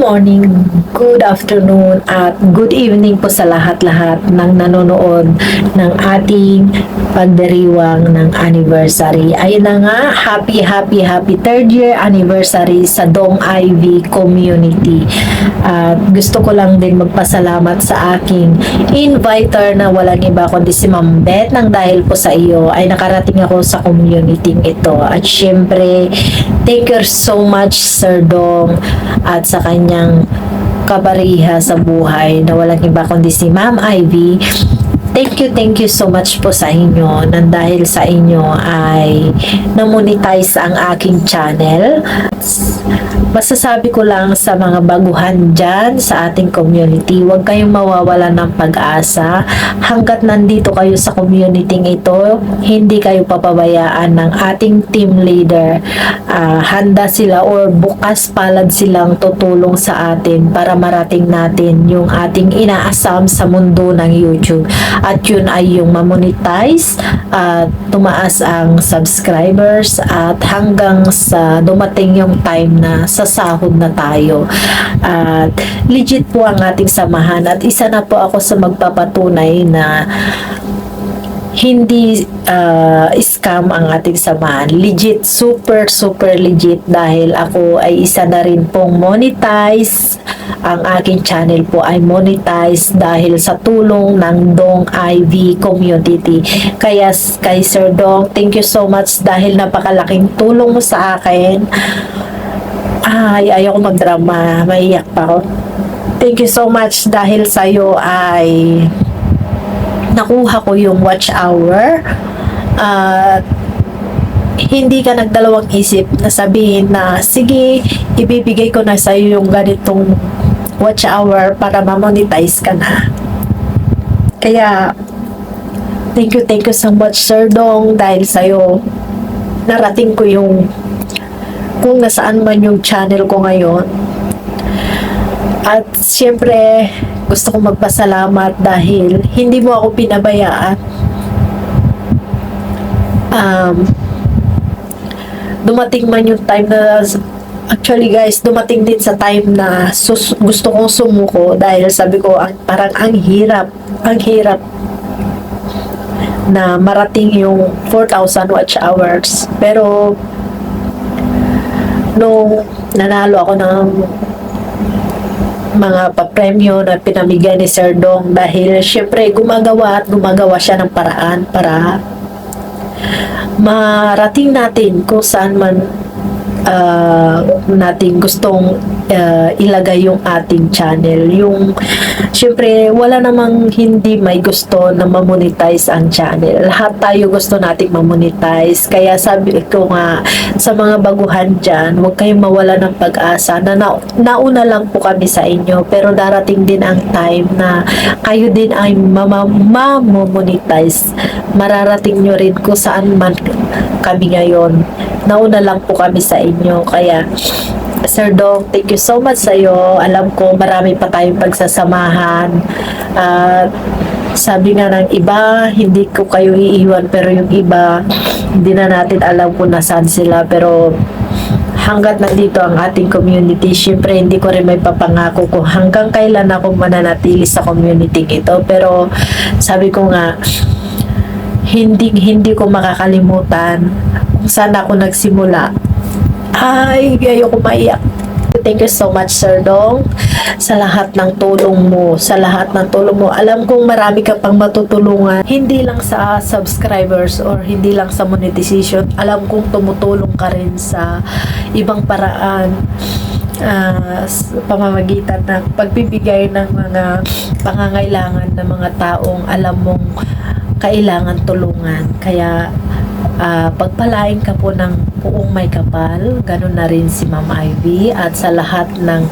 morning, good afternoon, at good evening po sa lahat-lahat ng nanonood ng ating pagdiriwang ng anniversary. Ayun na nga, happy third year anniversary sa Dong IV Community. At gusto ko lang din magpasalamat sa aking inviter na walang iba kundi si Ma'am Beth, nang dahil po sa iyo ay nakarating ako sa community ito. At syempre, thank you so much Sir Dong at sa kanyang kabariha sa buhay na walang iba kundi si Ma'am Ivy. Thank you so much po sa inyo, nang dahil sa inyo ay na-monetize ang aking channel. Masasabi ko lang sa mga baguhan dyan sa ating community, huwag kayong mawawala ng pag-asa. Hanggat nandito kayo sa community ito, hindi kayo papabayaan ng ating team leader. Handa sila or bukas palad silang tutulong sa atin para marating natin yung ating inaasam sa mundo ng YouTube. At yun ay yung mamonetize at tumaas ang subscribers at hanggang sa dumating yung time na sasahod na tayo. At legit po ang ating samahan at isa na po ako sa magpapatunay na hindi scam ang ating samahan. Legit, super legit, dahil ako ay isa na rin pong monetize. Ang aking channel po ay monetize dahil sa tulong ng Dong IV Community. Kaya kay Sir Dong, thank you so much dahil napakalaking tulong mo sa akin. Ay, ayoko magdrama, maiyak pa ako. Thank you so much dahil sa'yo ay nakuha ko yung watch hour at hindi ka nagdalawang isip na sabihin na sige, ibibigay ko na sa'yo yung ganitong watch hour para ma-monetize ka na. Kaya thank you so much Sir Dong, dahil sa'yo narating ko yung kung nasaan man yung channel ko ngayon. At syempre gusto kong magpasalamat dahil hindi mo ako pinabayaan. Dumating man yung time na actually guys, dumating din sa time na gusto kong sumuko dahil sabi ko parang ang hirap na marating yung 4,000 watch hours. Pero nung nanalo ako ng mga papremyo na pinamigay ni Sir Dong, dahil syempre gumagawa siya ng paraan para marating natin kung saan man natin gustong ilagay yung ating channel. Yung syempre wala namang hindi may gusto na mamonetize ang channel. Lahat tayo gusto nating mamonetize. Kaya sabi ko nga sa mga baguhan dyan, huwag kayong mawala ng pag-asa na nauna lang po kami sa inyo, pero darating din ang time na kayo din ay mamonetize. Mararating nyo rin kung saan man kami ngayon. Nauna lang po kami sa inyo. Kaya Sir Dong, thank you so much sa iyo. Alam ko marami pa tayong pagsasamahan. At sabi nga ng iba, hindi ko kayo iiwan, pero yung iba hindi na natin alam kung nasaan sila. Pero hanggat nandito ang ating community, syempre hindi ko rin may papangako kung hanggang kailan ako mananatili sa community ito. Pero sabi ko nga, hindi ko makakalimutan kung saan ako nagsimula. Ay, ayoko maiyak. Thank you so much Sir Dong sa lahat ng tulong mo, alam kong marami ka pang matutulungan, hindi lang sa subscribers or hindi lang sa monetization. Alam kong tumutulong ka rin sa ibang paraan, sa pamamagitan ng pagbibigay ng mga pangangailangan ng mga taong alam mong kailangan tulungan. Kaya pagpalain ka po ng buong may kapal, ganun na rin si Ma'am Ivy at sa lahat ng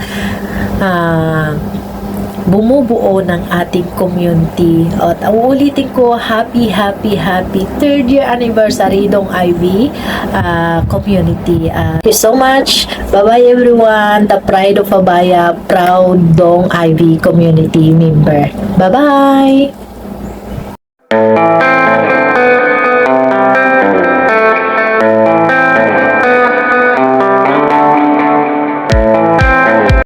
bumubuo ng ating community. At uulitin ko, happy third year anniversary Dong Ivy community. Thank you so much. Bye bye everyone. The pride of Abaya, proud Dong Ivy community member. Bye bye.